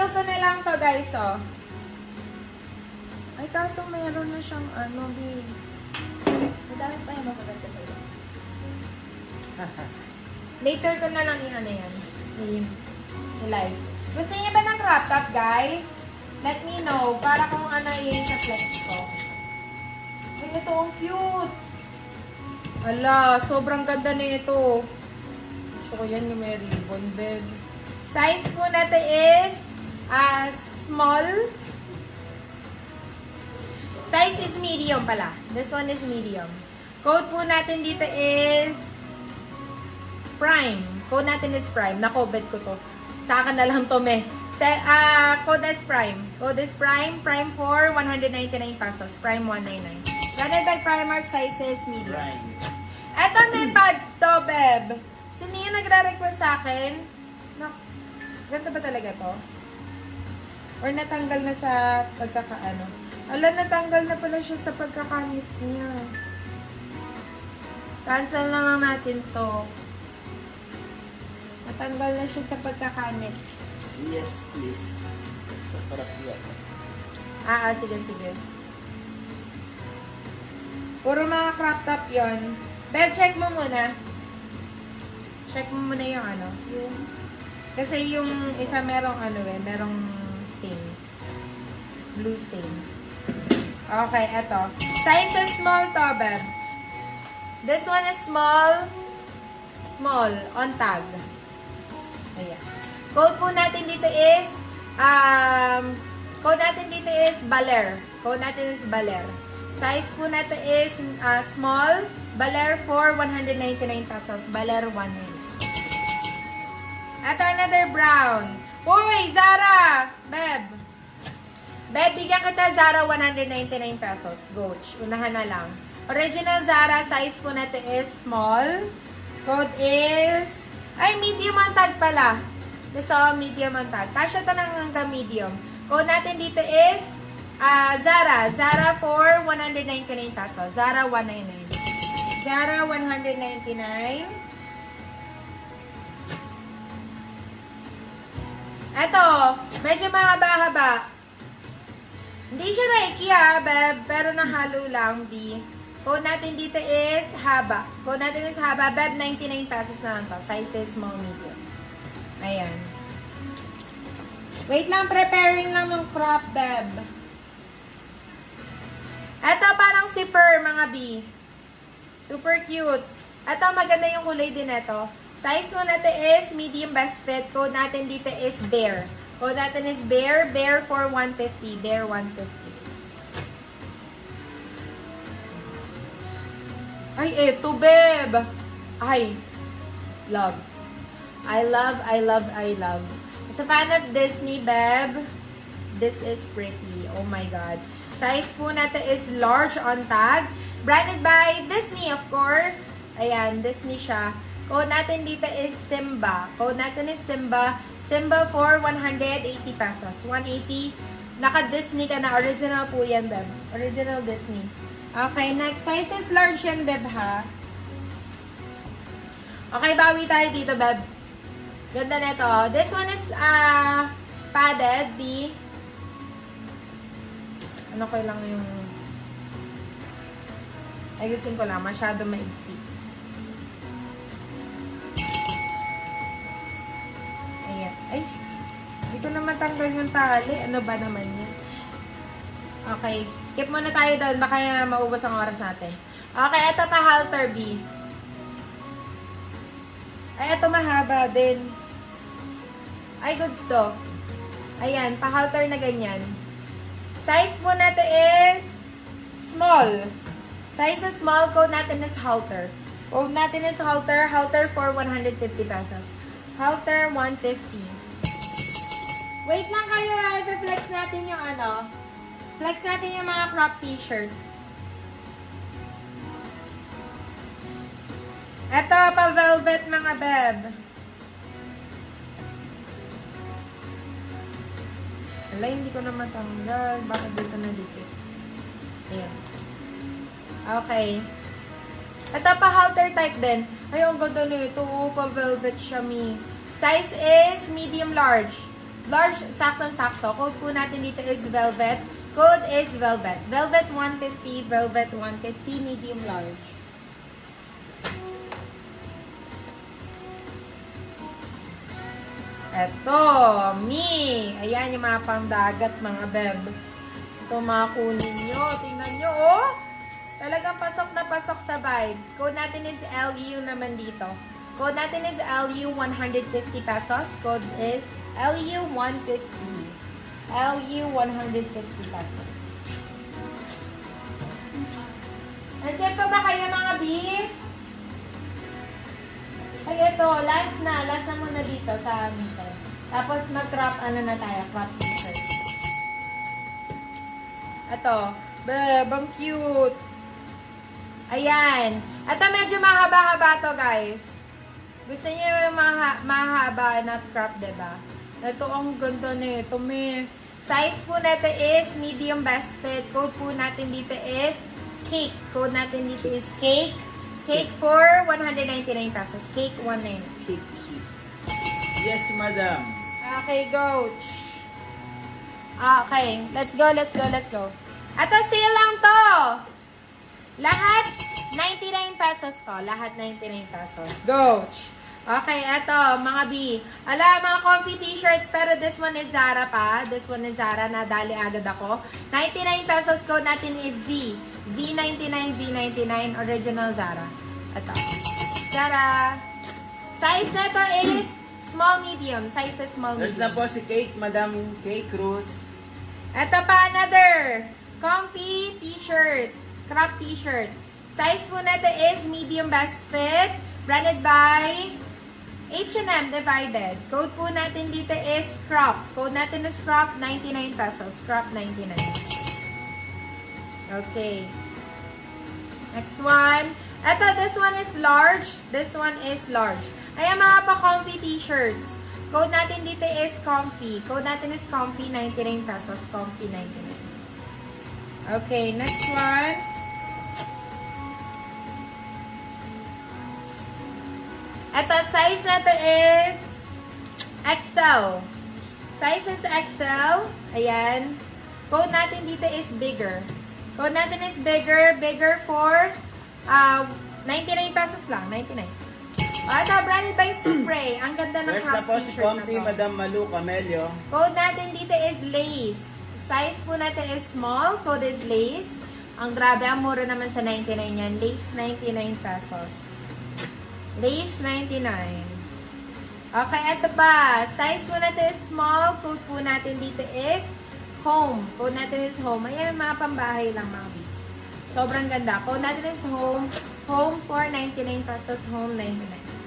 Single ko na lang to guys, oh. Ay, kaso mayroon na siyang ano, babe. Madami pa yung magaganda sa'yo. Later ko na lang i-ano yan. I-live. Gusto niyo ba ng crop top, guys? Let me know. Para kung ano yun sa flex ko. Ay, ito ang cute. Ala, sobrang ganda na ito. Gusto ko yan yung may ribbon, babe. Size po natin is small. Size is medium pala. This one is medium. Code po natin dito is Prime. Code natin is Prime. Nakobet ko to. Sa akin na lang to, me. Code is Prime. Code is Prime. Prime 4, 199 pesos. Prime 199. Branded by Primark, sizes medium. Prime. Eto may pads to, beb. Sino yung nagre-request sa akin? Ganito ba talaga to? Or natanggal na sa pagkakaano? Ala, natanggal na pala siya sa pagkakanit niya. Cancel na lang natin to. Natanggal na siya sa pagkakanit. Yes, please. Sa parap yan. Sige, sige. Puro mga crop top yon. Beb, check mo muna. Check mo muna yung ano. Kasi yung isa merong ano merong stain. Blue stain. Okay, eto. Size is small to, beb. This one is small. Small. On tag. Ayan. Code po natin dito is Baler. Code natin is Baler. Size po natin is small. Baler for 199 pesos. Baler 199. At another brown. Uy, Zara! Beb. Beb, bigyan kita Zara 199 pesos. Goach. Unahan na lang. Original Zara, size po natin is small. Code is... Ay, medium ang tag pala. So, medium ang tag. Kasya talang hanggang medium. Code natin dito is Zara. Zara for 199 pesos. Zara 199. Zara 199. Eto, medyo mahaba-haba. Hindi siya Nike beb, pero nahalo lang, B. Code natin dito is haba. Code natin is haba, beb, 99 pesos na lang to. Size is small, medium. Ayan. Wait lang, preparing lang yung crop, beb. Eto, parang si Fur, mga B. Super cute. Eto, maganda yung kulay din ito. Size mo natin is medium best fit. Code natin dito is Bear. Code natin is Bear. Bear for 150. Bear 150. Ay, eto, beb. Ay, love. I love. As a fan of Disney, beb, this is pretty. Oh my God. Size po natin is large on tag. Branded by Disney, of course. Ayan, Disney siya. Code natin dito is Simba. Code natin is Simba. Simba for 180 pesos. 180. Naka-Disney ka na. Original po yan, beb. Original Disney. Okay, next. Size is large yan, beb, ha? Okay, bawi tayo dito, beb. Ganda na ito. This one is padded, B. Ano ko lang yung... Ayusin ko lang. Masyado maigsi. Ay, hindi ko na matanggal yung tali. Ano ba naman yun? Okay, skip muna tayo doon. Baka maubos ang oras natin. Okay, ito pa halter B. Ay, ito mahaba din. Ay, goods to. Ayan, pa halter na ganyan. Size po natin is small. Size is small. Code natin is halter. Code natin is halter. Halter for 150 pesos. Halter 150. Wait lang kayo, i-flex natin yung ano. Flex natin yung mga crop t-shirt. Ito, pa-velvet mga beb. Wala, hindi ko na matanggal. Bakit dito na dito? Ayan. Okay. Ito, pa-halter type din. Ay, ang ganda nito. Pa-velvet siya, mi. Size is medium large. Large, saktong-sakto. Code po natin dito is velvet. Code is velvet. Velvet 150, velvet 150, medium large. Eto, me. Ayan yung mga pangdagat, mga beb. Ito mga kunin nyo. Tingnan nyo, oh. Talagang pasok na pasok sa vibes. Code natin is LU naman dito. Code natin is LU 150 pesos. Code is LU 150. LU 150 pesos. Nandiyan pa ba kayo mga B? Ay, ito. Last na muna dito sa meter. Tapos mag-crop, ano na tayo, crop t-shirt. Ito. Beb, ang cute. Ayan. Ito medyo mahaba-haba to, guys. Gusto niyo yung mahaba na crop, diba? Ito, ang ganda nito, may. Size po natin is medium best fit. Code po natin dito is cake. Code natin dito is cake. Cake for 199 pesos. Cake 199. Cake. Yes, madam. Okay, go. Okay, let's go. Ito, sale lang to. Lahat 99 pesos to. Lahat 99 pesos. Go. Okay, eto, mga B. Mga comfy t-shirts, pero this one is Zara pa. This one is Zara, nadali agad ako. 99 pesos code natin is Z. Z99, Z99, original Zara. Ito. Zara. Size na ito is small, medium. Size is small, There's na medium. po si Cake, Madam Cake Cruz. Ito pa, another. Comfy t-shirt. Crop t-shirt. Size po natin is medium best fit. Branded by H&M Divided. Code po natin dito is crop. Code natin is crop, 99 pesos. Crop, 99. Okay. Next one. Ito, this one is large. This one is large. Ayan mga pa-comfy t-shirts. Code natin dito is comfy. Code natin is comfy, 99 pesos. Comfy, 99. Okay, next one. Ito, size na to is XL. Size is XL. Ayan. Code natin dito is bigger. Code natin is bigger. Bigger for 99 pesos lang. 99. Ito, branded by Supre. Ang ganda ng There's na crop po si t-shirt na Comfy, to. Madam Malu Camelio. Code natin dito is lace. Size po natin is small. Code is lace. Ang grabe, ang mura naman sa 99 yan. Lace, 99 pesos. Lace, 99. Okay, ito pa. Size po natin is small. Code po natin dito is home. Code natin is home. Ayan, mga pambahay lang, mga baby. Sobrang ganda. Code natin is home. Home for 99 pesos. Home, 99.